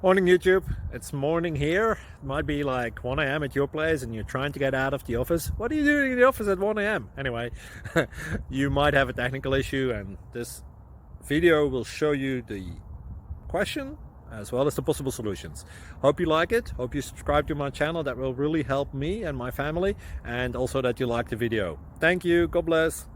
Morning YouTube, it's morning here. It might be like 1 a.m. at your place and you're trying to get out of the office. What are you doing in the office at 1 a.m.? Anyway, you might have a technical issue and this video will show you the question as well as the possible solutions. Hope you like it, hope you subscribe to my channel. That will really help me and my family, and also that you like the video. Thank you, God bless.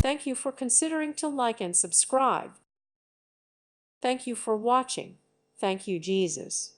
Thank you for considering to like and subscribe. Thank you for watching. Thank you, Jesus.